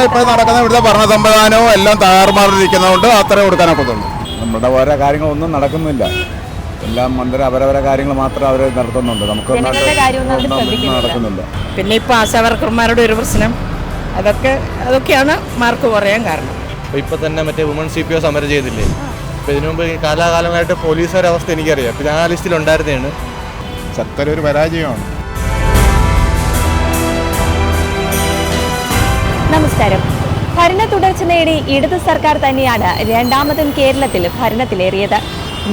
ഇപ്പോൾ നടക്കുന്ന ഇവിടുത്തെ ഭരണ സംവിധാനവും എല്ലാം തയ്യാറുമാറിയിരിക്കുന്നതുകൊണ്ട് അത്രേ കൊടുക്കാനൊക്കത്തുള്ളൂ. നമ്മുടെ ഓരോ കാര്യങ്ങളൊന്നും നടക്കുന്നില്ല. എല്ലാം മന്ത്രി അവരവരെ കാര്യങ്ങൾ മാത്രം അവർ നടത്തുന്നുണ്ട്. നമുക്ക് നടക്കുന്നില്ല. പിന്നെ ഇപ്പോൾ ആശാവർക്കർമാരുടെ ഒരു പ്രശ്നം അതൊക്കെയാണ് മാർക്ക് കുറയാൻ കാരണം. ഇപ്പോൾ തന്നെ മറ്റേ വുമൺ CPO സമരം ചെയ്തില്ലേ? അപ്പോൾ ഇതിനു മുമ്പ് കാലാകാലമായിട്ട് പോലീസുകാരുടെ അവസ്ഥ എനിക്കറിയാം. അപ്പോൾ ഞാൻ ആ ലിസ്റ്റിൽ ഉണ്ടായിരുന്നതാണ്. സർക്കാർ ഒരു പരാജയമാണ്. നമസ്കാരം. ഭരണ തുടർച്ച നേടി ഇടത് സർക്കാർ തന്നെയാണ് രണ്ടാമതും കേരളത്തിൽ ഭരണത്തിലേറിയത്.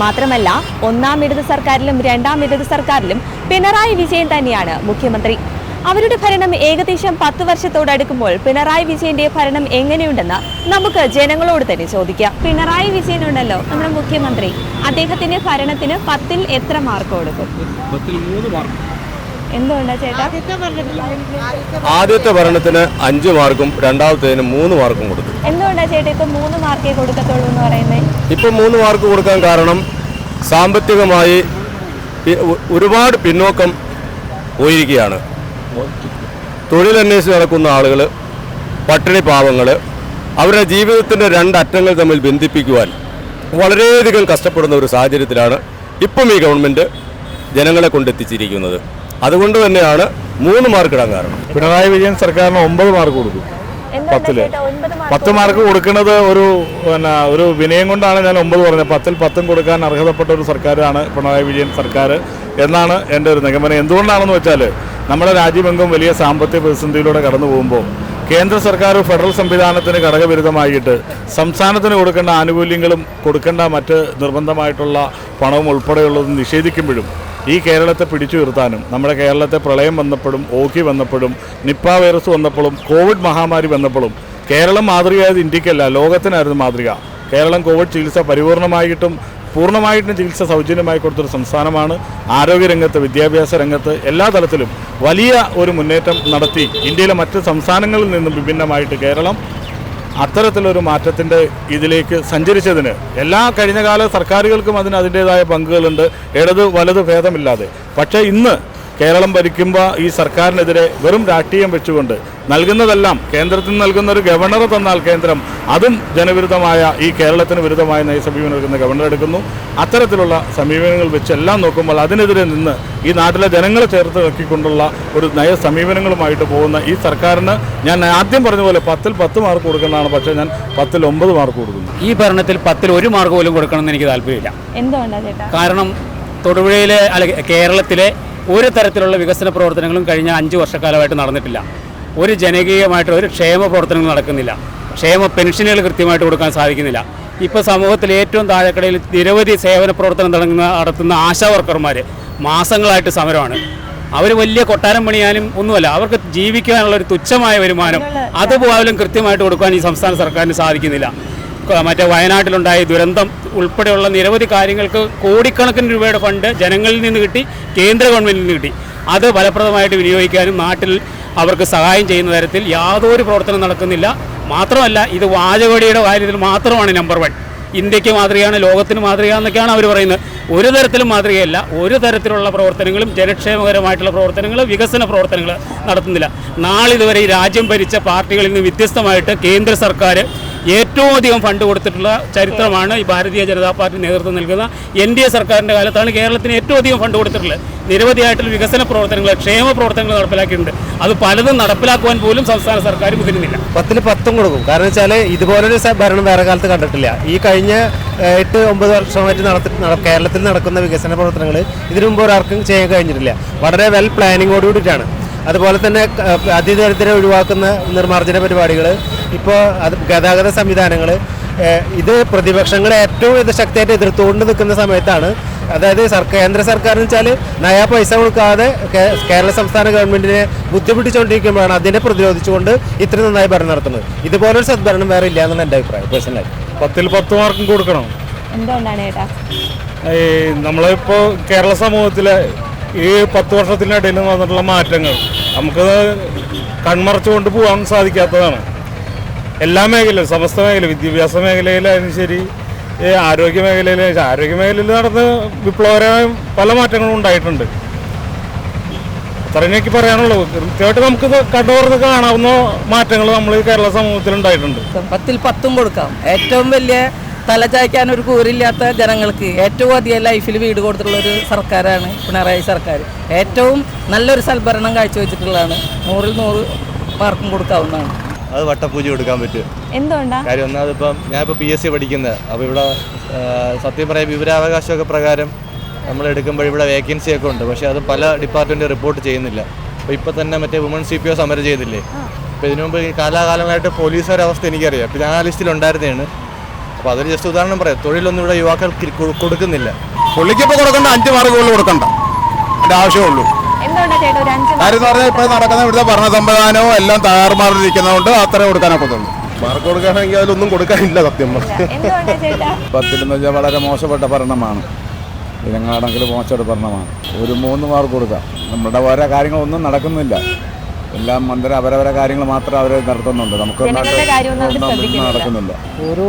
മാത്രമല്ല, ഒന്നാം ഇടത് സർക്കാരിലും രണ്ടാം ഇടത് സർക്കാരിലും പിണറായി വിജയൻ തന്നെയാണ് മുഖ്യമന്ത്രി. അവരുടെ ഭരണം ഏകദേശം 10 വർഷത്തോടടുക്കുമ്പോൾ പിണറായി വിജയന്റെ ഭരണം എങ്ങനെയുണ്ടെന്ന് നമുക്ക് ജനങ്ങളോട് തന്നെ ചോദിക്കാം. പിണറായി വിജയൻ ഉണ്ടല്ലോ, നമ്മുടെ മുഖ്യമന്ത്രി, അദ്ദേഹത്തിന്റെ ഭരണത്തിന് 10-ൽ എത്ര മാർക്ക് കൊടുക്കും? 3 മാർക്ക്. എന്തുകൊണ്ടാ ചേട്ടാ? ആദ്യത്തെ ഭരണത്തിന് 5 മാർക്കും രണ്ടാമത്തേതിന് 3 മാർക്കും കൊടുത്തു. എന്തുകൊണ്ടാ ചേട്ടാ ഇപ്പൊ 3 മാർക്കേ കൊടുക്കത്തുള്ളൂ എന്ന് പറയുന്നത്? ഇപ്പൊ 3 മാർക്ക് കൊടുക്കാൻ കാരണം സാമ്പത്തികമായി ഒരുപാട് പിന്നോക്കം പോയിരിക്കുകയാണ്. തൊഴിലന്വേഷിച്ച് നടക്കുന്ന ആളുകൾ, പട്ടിണി പാവങ്ങൾ, അവരുടെ ജീവിതത്തിൻ്റെ 2 അറ്റങ്ങൾ തമ്മിൽ ബന്ധിപ്പിക്കുവാൻ വളരെയധികം കഷ്ടപ്പെടുന്ന ഒരു സാഹചര്യത്തിലാണ് ഇപ്പം ഈ ഗവൺമെൻറ് ജനങ്ങളെ കൊണ്ടെത്തിച്ചിരിക്കുന്നത്. അതുകൊണ്ട് തന്നെയാണ് 3 മാർക്ക് ഇടാൻ കാരണം. പിണറായി വിജയൻ സർക്കാരിന് 9 മാർക്ക് കൊടുക്കും. 10-ല് 10 മാർക്ക് കൊടുക്കുന്നത് ഒരു വിനയം കൊണ്ടാണ് ഞാൻ 9 പറഞ്ഞത്. 10-ൽ 10 കൊടുക്കാൻ അർഹതപ്പെട്ട ഒരു സർക്കാരാണ് പിണറായി വിജയൻ സർക്കാർ എന്നാണ് എൻ്റെ ഒരു നിഗമനം. എന്തുകൊണ്ടാണെന്ന് വെച്ചാൽ നമ്മുടെ രാജ്യമെങ്കും വലിയ സാമ്പത്തിക പ്രതിസന്ധിയിലൂടെ കടന്നു പോകുമ്പോൾ കേന്ദ്ര സർക്കാർ ഫെഡറൽ സംവിധാനത്തിന് ഘടകവിരുദ്ധമായിട്ട് സംസ്ഥാനത്തിന് കൊടുക്കേണ്ട ആനുകൂല്യങ്ങളും കൊടുക്കേണ്ട മറ്റ് നിർബന്ധമായിട്ടുള്ള പണവും ഉൾപ്പെടെയുള്ളത് നിഷേധിക്കുമ്പോഴും ഈ കേരളത്തെ പിടിച്ചു നിർത്താനും, നമ്മുടെ കേരളത്തെ പ്രളയം വന്നപ്പോഴും, ഓഖി വന്നപ്പോഴും, നിപ്പ വൈറസ് വന്നപ്പോഴും, കോവിഡ് മഹാമാരി വന്നപ്പോഴും കേരളം മാതൃകയായത് ഇന്ത്യക്കല്ല, ലോകത്തിനായിരുന്നു മാതൃക. കേരളം കോവിഡ് ചികിത്സ പൂർണ്ണമായിട്ടും ചികിത്സ സൗജന്യമായി കൊടുത്തൊരു സംസ്ഥാനമാണ്. ആരോഗ്യരംഗത്ത്, വിദ്യാഭ്യാസ രംഗത്ത്, എല്ലാ തലത്തിലും വലിയ ഒരു മുന്നേറ്റം നടത്തി ഇന്ത്യയിലെ മറ്റ് സംസ്ഥാനങ്ങളിൽ നിന്നും വിഭിന്നമായിട്ട് കേരളം അത്തരത്തിലൊരു മാറ്റത്തിൻ്റെ ഇതിലേക്ക് സഞ്ചരിച്ചതിന് എല്ലാ കഴിഞ്ഞകാല സർക്കാരുകൾക്കും അതിൻ്റേതായ പങ്കുകളുണ്ട്, ഇടത് വലത് ഭേദമില്ലാതെ. പക്ഷേ ഇന്ന് കേരളം ഭരിക്കുമ്പോൾ ഈ സർക്കാരിനെതിരെ വെറും രാഷ്ട്രീയം വെച്ചുകൊണ്ട് നൽകുന്നതെല്ലാം കേന്ദ്രത്തിൽ നൽകുന്ന ഒരു ഗവർണറെ തന്നാൽ കേന്ദ്രം അതും ജനവിരുദ്ധമായ ഈ കേരളത്തിന് വിരുദ്ധമായ നയസമീപനം എടുക്കുന്ന ഗവർണർ എടുക്കുന്നു. അത്തരത്തിലുള്ള സമീപനങ്ങൾ വെച്ചെല്ലാം നോക്കുമ്പോൾ അതിനെതിരെ നിന്ന് ഈ നാട്ടിലെ ജനങ്ങളെ ചേർത്ത് വെക്കിക്കൊണ്ടുള്ള ഒരു നയസമീപനങ്ങളുമായിട്ട് പോകുന്ന ഈ സർക്കാരിന് ഞാൻ ആദ്യം പറഞ്ഞ പോലെ 10-ൽ 10 മാർക്ക് കൊടുക്കുന്നതാണ്. പക്ഷേ ഞാൻ 10-ൽ 9 മാർക്ക് കൊടുക്കുന്നു. ഈ ഭരണത്തിൽ 10-ൽ 1 മാർക്ക് പോലും കൊടുക്കണമെന്ന് എനിക്ക് താല്പര്യമില്ല. എന്തുകൊണ്ടാണ് ചേട്ടാ? കാരണം തൊടുപുഴയിലെ കേരളത്തിലെ ഒരു തരത്തിലുള്ള വികസന പ്രവർത്തനങ്ങളും കഴിഞ്ഞ 5 വർഷക്കാലമായിട്ട് നടന്നിട്ടില്ല. ഒരു ജനകീയമായിട്ട് ഒരു ക്ഷേമ പ്രവർത്തനങ്ങൾ നടക്കുന്നില്ല. ക്ഷേമ പെൻഷനുകൾ കൃത്യമായിട്ട് കൊടുക്കാൻ സാധിക്കുന്നില്ല. ഇപ്പോൾ സമൂഹത്തിൽ ഏറ്റവും താഴെക്കടയിൽ നിരവധി സേവന പ്രവർത്തനം നടത്തുന്ന ആശാവർക്കർമാർ മാസങ്ങളായിട്ട് സമരമാണ്. അവർ വലിയ കൊട്ടാരം പണിയാനും ഒന്നുമല്ല, അവർക്ക് ജീവിക്കാനുള്ള ഒരു തുച്ഛമായ വരുമാനം അതുപോലും കൃത്യമായിട്ട് കൊടുക്കാൻ ഈ സംസ്ഥാന സർക്കാരിന് സാധിക്കുന്നില്ല. മറ്റേ വയനാട്ടിലുണ്ടായ ദുരന്തം ഉൾപ്പെടെയുള്ള നിരവധി കാര്യങ്ങൾക്ക് കോടിക്കണക്കിന് രൂപയുടെ ഫണ്ട് ജനങ്ങളിൽ നിന്ന് കിട്ടി, കേന്ദ്ര ഗവൺമെൻറ്റിൽ നിന്ന് കിട്ടി. അത് ഫലപ്രദമായിട്ട് വിനിയോഗിക്കാനും നാട്ടിൽ അവർക്ക് സഹായം ചെയ്യുന്ന തരത്തിൽ യാതൊരു പ്രവർത്തനം നടക്കുന്നില്ല. മാത്രമല്ല, ഇത് വാചകടിയുടെ കാര്യത്തിൽ മാത്രമാണ് നമ്പർ 1. ഇന്ത്യക്ക് മാതൃകയാണ്, ലോകത്തിന് മാതൃകയാണെന്നൊക്കെയാണ് അവർ പറയുന്നത്. ഒരു തരത്തിലും മാതൃകയല്ല. ഒരു തരത്തിലുള്ള പ്രവർത്തനങ്ങളും ജനക്ഷേമകരമായിട്ടുള്ള പ്രവർത്തനങ്ങൾ, വികസന പ്രവർത്തനങ്ങൾ നടത്തുന്നില്ല. നാളിതുവരെ ഈ രാജ്യം ഭരിച്ച പാർട്ടികളിൽ നിന്ന് വ്യത്യസ്തമായിട്ട് കേന്ദ്ര സർക്കാർ ഏറ്റവും അധികം ഫണ്ട് കൊടുത്തിട്ടുള്ള ചരിത്രമാണ് ഈ ഭാരതീയ ജനതാ പാർട്ടി നേതൃത്വം നൽകുന്ന NDA സർക്കാരിൻ്റെ കാലത്താണ് കേരളത്തിന് ഏറ്റവും അധികം ഫണ്ട് കൊടുത്തിട്ടുള്ളത്. നിരവധിയായിട്ടുള്ള വികസന പ്രവർത്തനങ്ങൾ, ക്ഷേമ പ്രവർത്തനങ്ങൾ നടപ്പിലാക്കിയിട്ടുണ്ട്. അത് പലതും നടപ്പിലാക്കുവാൻ പോലും സംസ്ഥാന സർക്കാർ മുതിരുന്നില്ല. 10-ൽ 10 കൊടുക്കും. കാരണം വെച്ചാൽ ഇതുപോലൊരു ഭരണം വേറെ കാലത്ത് കണ്ടിട്ടില്ല. ഈ കഴിഞ്ഞ 8-9 വർഷമായിട്ട് കേരളത്തിൽ നടക്കുന്ന വികസന പ്രവർത്തനങ്ങൾ ഇതിനു മുമ്പ് ഒരാൾക്കും ചെയ്യാൻ കഴിഞ്ഞിട്ടില്ല. വളരെ വെൽ പ്ലാനിങ്ങോടുകൂടിയിട്ടാണ്. അതുപോലെ തന്നെ അതിദരിദ്രം ഒഴിവാക്കുന്ന നിർമ്മാർജ്ജന പരിപാടികൾ, ഇപ്പോൾ ഗതാഗത സംവിധാനങ്ങൾ, ഇത് പ്രതിപക്ഷങ്ങൾ ഏറ്റവും ശക്തിയായിട്ട് എതിർത്തുകൊണ്ട് നിൽക്കുന്ന സമയത്താണ്. അതായത് കേന്ദ്ര സർക്കാർ എന്ന് വെച്ചാൽ നയാ പൈസ കൊടുക്കാതെ കേരള സംസ്ഥാന ഗവൺമെൻറ്റിനെ ബുദ്ധിമുട്ടിച്ചുകൊണ്ടിരിക്കുമ്പോഴാണ് അതിനെ പ്രതിരോധിച്ചുകൊണ്ട് ഇത്ര നന്നായി ഭരണം നടത്തുന്നത്. ഇതുപോലൊരു സദ്ഭരണം വേറെ ഇല്ല എന്നാണ് എൻ്റെ അഭിപ്രായം പേഴ്സണലായി. 10-ൽ 10 മാർക്കും കൊടുക്കണം. എന്തുകൊണ്ടാണ് ചേട്ടാ? നമ്മളിപ്പോൾ കേരള സമൂഹത്തിലെ ഈ 10 വർഷത്തിനിടയിൽ വന്നിട്ടുള്ള മാറ്റങ്ങൾ നമുക്ക് കൺമറച്ചുകൊണ്ട് പോകാൻ സാധിക്കാത്തതാണ്. എല്ലാ മേഖലയിലും, സമസ്ത മേഖല, വിദ്യാഭ്യാസ മേഖലയിലായാലും ശരി, ആരോഗ്യ മേഖലയിൽ നടന്ന വിപ്ലവകരമായ പല മാറ്റങ്ങളും ഉണ്ടായിട്ടുണ്ട്. അത്ര എനിക്ക് പറയാനുള്ളൂ. കൃത്യമായിട്ട് നമുക്ക് കണ്ടോർന്ന് കാണാവുന്ന മാറ്റങ്ങൾ നമ്മൾ കേരള സമൂഹത്തിൽ ഉണ്ടായിട്ടുണ്ട്. 10ൽ 10 കൊടുക്കാം. ഏറ്റവും വലിയ തലചായ്ക്കാൻ ഒരു കൂരില്ലാത്ത ജനങ്ങൾക്ക് ഏറ്റവും അധികം ലൈഫിൽ വീട് കൊടുത്തിട്ടുള്ള ഒരു സർക്കാരാണ് പിണറായി സർക്കാർ. ഏറ്റവും നല്ലൊരു സൽഭരണം കാഴ്ചവെച്ചിട്ടുള്ളതാണ്. 100ൽ 100 മാർക്കും കൊടുക്കാവുന്നതാണ്. അത് വട്ടപ്പൂജ കൊടുക്കാൻ പറ്റും. എന്തുകൊണ്ടാ? കാര്യം ഒന്നാമതിപ്പം ഞാനിപ്പോൾ PSC പഠിക്കുന്നത്. അപ്പോൾ ഇവിടെ സത്യം പറയാം വിവരാവകാശമൊക്കെ പ്രകാരം നമ്മൾ എടുക്കുമ്പോൾ ഇവിടെ വേക്കൻസി ഒക്കെ ഉണ്ട്. പക്ഷേ അത് പല ഡിപ്പാർട്ട്മെൻറ്റ് റിപ്പോർട്ട് ചെയ്യുന്നില്ല. അപ്പോൾ ഇപ്പോൾ തന്നെ മറ്റേ വുമൺ CPO സമരം ചെയ്തില്ലേ? അപ്പോൾ ഇതിനു മുമ്പ് കാലാകാലമായിട്ട് പോലീസുകാരുടെ അവസ്ഥ എനിക്കറിയാം. അപ്പോൾ ഞാൻ ആ ലിസ്റ്റിലുണ്ടായിരുന്നതാണ്. അപ്പോൾ അതൊരു ജസ്റ്റ് ഉദാഹരണം പറയാം. തൊഴിലൊന്നും ഇവിടെ യുവാക്കൾക്ക് കൊടുക്കുന്നില്ല. പുള്ളിക്കിപ്പോൾ കൊടുക്കേണ്ട 5 മാർക്ക് കൂടുതൽ കൊടുക്കണ്ട, അതിൻ്റെ ആവശ്യമുള്ളൂ. എന്തുകൊണ്ടാ ചേട്ടാ ഒരു 5 കാര്യം എന്ന് പറഞ്ഞാൽ ഇപ്പോൾ നടക്കുന്ന ഇവിടുത്തെ ഭരണ സംവിധാനവും എല്ലാം തയ്യാറുമാറിയിരിക്കുന്നതുകൊണ്ട് അത്രേ കൊടുക്കാനൊക്കത്തുള്ളൂ. മാർക്ക് കൊടുക്കുകയാണെങ്കിൽ അതിലൊന്നും കൊടുക്കാനില്ല സത്യം. എന്തുകൊണ്ടാ ചേട്ടാ? 10ലെന്ന് വെച്ചാൽ വളരെ മോശപ്പെട്ട ഭരണമാണ്. ഇതങ്ങാണെങ്കിൽ മോശപ്പെട്ട ഭരണമാണ്. ഒരു 3 മാർക്ക് കൊടുക്കാം. നമ്മുടെ ഓരോ കാര്യങ്ങളൊന്നും നടക്കുന്നില്ല. എല്ലാം മന്ത്രി അവരവരെ കാര്യങ്ങൾ മാത്രം അവർ നടത്തുന്നുണ്ട്. നമുക്ക് ജനങ്ങളുടെ കാര്യമൊന്നും അവർ ശ്രദ്ധിക്കുന്നില്ല. നടക്കുന്നില്ല. ഒരു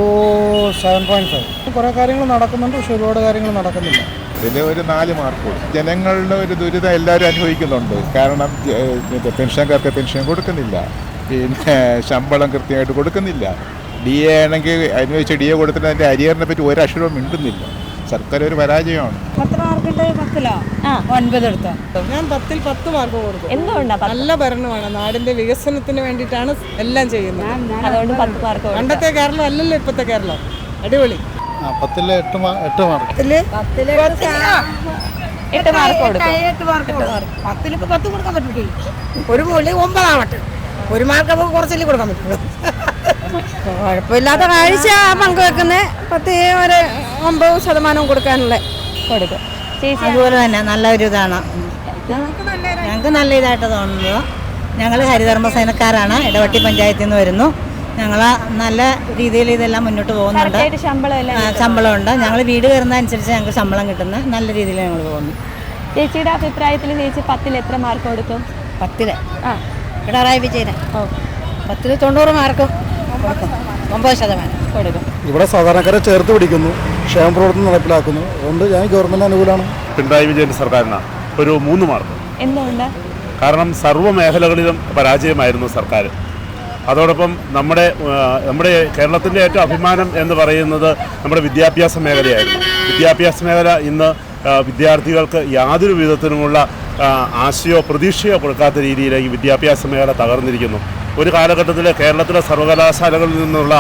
7.5 കുറേ കാര്യങ്ങൾ നടക്കുന്നുണ്ട്, പക്ഷെ ഒരുപാട് കാര്യങ്ങൾ നടക്കുന്നില്ല. ഇതിൽ ഒരു 4 മാർക്ക് കൊടുക്കും. ജനങ്ങളുടെ ഒരു ദുരിതം എല്ലാവരും അനുഭവിക്കുന്നുണ്ട്. കാരണം പെൻഷൻകാർക്ക് പെൻഷൻ കൊടുക്കുന്നില്ല, പിന്നെ ശമ്പളം കൃത്യമായിട്ട് കൊടുക്കുന്നില്ല. DA ആണെങ്കിൽ അനുവദിച്ച DA കൊടുത്തിട്ട് അതിൻ്റെ അരിയറിനെ പറ്റി ഒരക്ഷരവും മിണ്ടുന്നില്ല. സർക്കാർ ഒരു പരാജയമാണ്. 10 മാർക്കുണ്ട് 10ലാ 9 എടുത്താ. ഞാൻ 10ൽ 10 മാർക്ക് കൊടുക്കും. എന്തുകൊണ്ടാ? നല്ല ഭരണമാണ്. നാടിന്റെ വികസനത്തിന് വേണ്ടിയിട്ടാണ് എല്ലാം ചെയ്യുന്നത്. അതുകൊണ്ട് 10 മാർക്ക് കൊടുക്കാം. പണ്ടത്തെ കേരളം അല്ലല്ലോ ഇപ്പോഴത്തെ കേരളം. അടിപൊളി. 10ൽ 8 മാർക്ക്. 8 മാർക്ക് കൊടുക്കും. 10ൽ 10 കൊടുക്കാൻ പറ്റില്ല. ഒരു മൂല്യ 9 ആവട്ടെ. 1 മാർക്ക് നമുക്ക് കുറച്ചല്ലേ കൊടുക്കാൻ പറ്റുള്ളൂ. കുഴപ്പമില്ലാത്ത കാഴ്ച പങ്കുവെക്കുന്ന 10-9% കൊടുക്കാനുള്ള കൊടുക്കും. ചേച്ചി അതുപോലെ തന്നെ നല്ലൊരു ഇതാണ്. ഞങ്ങൾക്ക് നല്ല ഇതായിട്ട് തോന്നുന്നത്. ഞങ്ങൾ ഹരിധർമ്മസേനക്കാരാണ്. ഇടവട്ടി പഞ്ചായത്തിൽ നിന്ന് വരുന്നു. ഞങ്ങൾ നല്ല രീതിയിൽ ഇതെല്ലാം മുന്നോട്ട് പോകുന്നുണ്ട്. ശമ്പളമുണ്ട്. ഞങ്ങൾ വീട് കയറുന്നതനുസരിച്ച് ഞങ്ങൾക്ക് ശമ്പളം കിട്ടുന്ന നല്ല രീതിയിൽ ഞങ്ങൾ പോകുന്നു. ചേച്ചിയുടെ അഭിപ്രായത്തിൽ ചേച്ചി 10ൽ എത്ര മാർക്ക് കൊടുക്കും? 10ല് പിണറായി വിജയന് 10ൽ 90 മാർക്കും കൊടുക്കും. 9% കൊടുക്കും. ഇവിടെ സാധാരണക്കാരെ ചേർത്ത് പിടിക്കുന്നു, ക്ഷേമപ്രവർത്തനം നടപ്പിലാക്കുന്നു. അതുകൊണ്ട് ഞാൻ ഗവൺമെൻറ് അനുകൂലമാണ്. പിണറായി വിജയൻ്റെ സർക്കാരിനാണ് ഒരു 3 മാർക്ക്. എന്തുകൊണ്ട്? കാരണം സർവ്വ മേഖലകളിലും പരാജയമായിരുന്നു സർക്കാർ. അതോടൊപ്പം നമ്മുടെ കേരളത്തിൻ്റെ ഏറ്റവും അഭിമാനം എന്ന് പറയുന്നത് നമ്മുടെ വിദ്യാഭ്യാസ മേഖലയായിരുന്നു. വിദ്യാഭ്യാസ മേഖല ഇന്ന് വിദ്യാർത്ഥികൾക്ക് യാതൊരു വിധത്തിലുമുള്ള ആശയോ പ്രതീക്ഷയോ കൊടുക്കാത്ത രീതിയിലേക്ക് വിദ്യാഭ്യാസ മേഖല തകർന്നിരിക്കുന്നു. ഒരു കാലഘട്ടത്തിൽ കേരളത്തിലെ സർവകലാശാലകളിൽ നിന്നുള്ള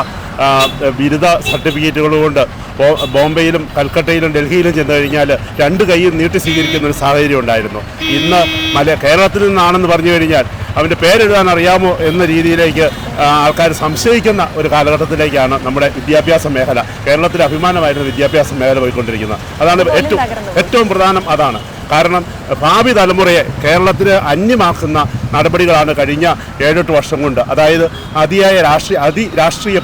ബിരുദ സർട്ടിഫിക്കറ്റുകൾ കൊണ്ട് ബോംബെയിലും കൽക്കട്ടയിലും ഡൽഹിയിലും ചെന്ന് കഴിഞ്ഞാൽ 2 കൈയും നീട്ടി സ്വീകരിക്കുന്ന ഒരു സാഹചര്യം ഉണ്ടായിരുന്നു. ഇന്ന് കേരളത്തിൽ നിന്നാണെന്ന് പറഞ്ഞു കഴിഞ്ഞാൽ അവൻ്റെ പേരെഴുതാൻ അറിയാമോ എന്ന രീതിയിലേക്ക് ആൾക്കാർ സംശയിക്കുന്ന ഒരു കാലഘട്ടത്തിലേക്കാണ് നമ്മുടെ വിദ്യാഭ്യാസ മേഖല, കേരളത്തിലെ അഭിമാനമായിരുന്ന വിദ്യാഭ്യാസ മേഖല പോയിക്കൊണ്ടിരിക്കുന്നത്. അതാണ് ഏറ്റവും പ്രധാനം. അതാണ് കാരണം ഭാവി തലമുറയെ കേരളത്തിന് അന്യമാക്കുന്ന നടപടികളാണ് കഴിഞ്ഞ 7-8 വർഷം കൊണ്ട്, അതായത് അതിയായ അതിരാഷ്ട്രീയ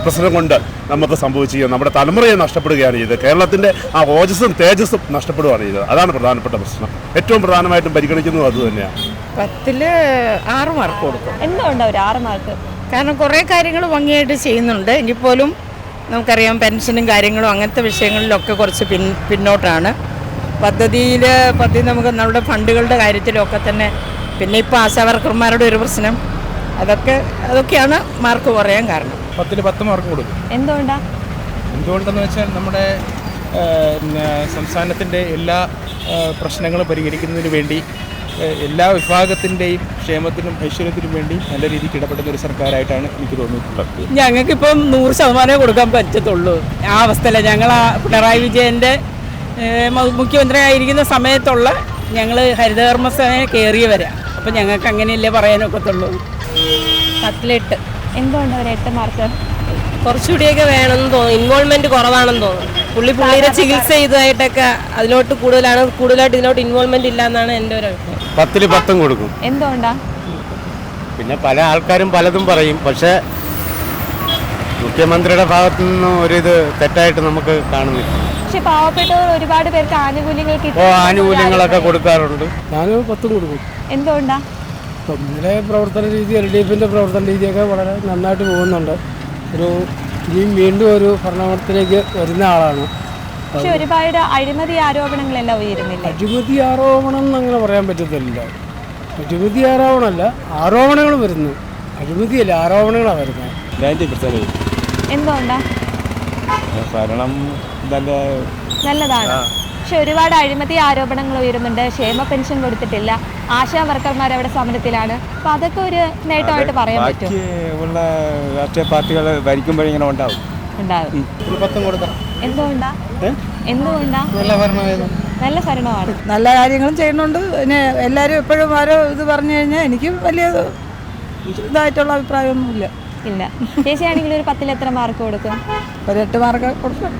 പ്രശ്നം കൊണ്ട് നമുക്ക് സംഭവിച്ചിരിക്കുന്നത്. നമ്മുടെ തലമുറയെ നഷ്ടപ്പെടുകയാണ് ചെയ്തത്. കേരളത്തിൻ്റെ ആ ഓജസ്സും തേജസ്സും നഷ്ടപ്പെടുകയാണ് ചെയ്തത്. അതാണ് പ്രധാനപ്പെട്ട പ്രശ്നം. ഏറ്റവും പ്രധാനമായിട്ടും പരിഗണിക്കുന്നത് അതുതന്നെയാണ്. 10ൽ 6 മാർക്ക് കൊടുക്കും. എന്തുകൊണ്ടാണ് ഒരു 6 മാർക്ക്? കാരണം കുറേ കാര്യങ്ങൾ ഭംഗിയായിട്ട് ചെയ്യുന്നുണ്ട്. എങ്കിൽപ്പോലും നമുക്കറിയാം പെൻഷനും കാര്യങ്ങളും അങ്ങനത്തെ വിഷയങ്ങളിലൊക്കെ കുറച്ച് പിന്നോട്ടാണ്. പദ്ധതി നമുക്ക് നമ്മുടെ ഫണ്ടുകളുടെ കാര്യത്തിലൊക്കെ തന്നെ. പിന്നെ ഇപ്പോൾ ആശാവർക്കർമാരുടെ ഒരു പ്രശ്നം, അതൊക്കെയാണ് മാർക്ക് കുറയാൻ കാരണം. 10ൽ 10 മാർക്ക് കൊടുക്കും. എന്തുകൊണ്ടെന്ന് വെച്ചാൽ നമ്മുടെ സംസ്ഥാനത്തിൻ്റെ എല്ലാ പ്രശ്നങ്ങളും പരിഹരിക്കുന്നതിന് വേണ്ടി എല്ലാ വിഭാഗത്തിൻ്റെയും ക്ഷേമത്തിനും ഐശ്വര്യത്തിനും വേണ്ടി നല്ല രീതിക്ക് ഇടപെടുന്ന ഒരു സർക്കാരായിട്ടാണ് എനിക്ക് തോന്നിയിട്ടുള്ളത്. ഞങ്ങൾക്കിപ്പം 100% കൊടുക്കാൻ പറ്റത്തുള്ളൂ. ആ അവസ്ഥയില്ല. ഞങ്ങൾ പിണറായി വിജയൻ്റെ മുഖ്യമന്ത്രിയായിരിക്കുന്ന സമയത്തുള്ള ഞങ്ങൾ ഹരിതകർമ്മസേന കയറിയവരാ. അപ്പം ഞങ്ങൾക്ക് അങ്ങനെയല്ലേ പറയാനൊക്കത്തുള്ളൂ. 10ൽ 8. എന്തുകൊണ്ടാണ് ഒരു 8 മാർക്ക്? കുറച്ചുകൂടിയൊക്കെ വേണമെന്ന് തോന്നുന്നു. ഇൻവോൾവ്മെന്റ് കുറവാണെന്ന് തോന്നുന്നു. പുള്ളിയുടെ ചികിത്സ ചെയ്തതായിട്ടൊക്കെ അതിലോട്ട് കൂടുതലായിട്ട് ഇതിലോട്ട് ഇൻവോൾവ്മെന്റ് ഇല്ല എന്നാണ് എൻ്റെ ഒരു അഭിപ്രായം. 10ൽ 10 കൊടുക്കും. എന്തുകൊണ്ടാ? പിന്നെ പല ആൾക്കാരും പലതും പറയും. പക്ഷേ മുഖ്യമന്ത്രിയുടെ ഭാഗത്തു നിന്നും ഒരിത് തെറ്റായിട്ട് നമുക്ക് കാണുന്നില്ല. പക്ഷെ പാവപ്പെട്ടവർ ഒരുപാട് പേർക്ക് ആനുകൂല്യങ്ങൾ ആനുകൂല്യങ്ങളൊക്കെ കൊടുക്കാറുണ്ട്. ഞാൻ 10 കൊടുക്കും. എന്തുകൊണ്ടാ? ഇതിലെ പ്രവർത്തന രീതി LDFിൻ്റെ പ്രവർത്തന രീതിയൊക്കെ വളരെ നന്നായിട്ട് പോകുന്നുണ്ട്. ഇനിയും വീണ്ടും ഒരു ഭരണത്തിലേക്ക് വരുന്ന ആളാണ്. പക്ഷെ ഒരുപാട് അഴിമതി ആരോപണങ്ങളെല്ലാം ഉയരുന്നില്ല. അഴിമതി ആരോപണം അങ്ങനെ പറയാൻ പറ്റത്തില്ല. അഴിമതി ആരോപണമല്ല, ആരോപണങ്ങൾ വരുന്നു. അഴിമതിയല്ല, ആരോപണങ്ങളാണ് വരുന്നത്. 90% എന്തുകൊണ്ടാ? ഭരണം നല്ലതാണ്. പക്ഷെ ഒരുപാട് അഴിമതി ആരോപണങ്ങൾ ഉയരുന്നുണ്ട്. ക്ഷേമ പെൻഷൻ കൊടുത്തിട്ടില്ല, ആശാ വർക്കർമാർ അവിടെ സമരത്തിലാണ്. അപ്പൊ അതൊക്കെ ഒരു നേട്ടമായിട്ട് പറയാൻ പറ്റും. ഉള്ള രാഷ്ട്രീയ പാർട്ടികൾ ഭരിക്കുമ്പോഴിങ്ങനെ ഉണ്ടാവും. എന്തുകൊണ്ടാ? നല്ല ഭരണമായിരുന്നു. നല്ല ഭരണമാണ്. നല്ല കാര്യങ്ങളും ചെയ്യുന്നുണ്ട്. പിന്നെ എല്ലാവരും എപ്പോഴും ഓരോ ഇത് പറഞ്ഞു കഴിഞ്ഞാൽ എനിക്ക് വലിയ ഇതായിട്ടുള്ള അഭിപ്രായമൊന്നുമില്ല. ഇല്ല. ചേച്ചിയാണെങ്കിൽ ഒരു 10ൽ എത്ര മാർക്ക് കൊടുക്കും? ഒരു 8 മാർക്ക് കൊടുക്കും.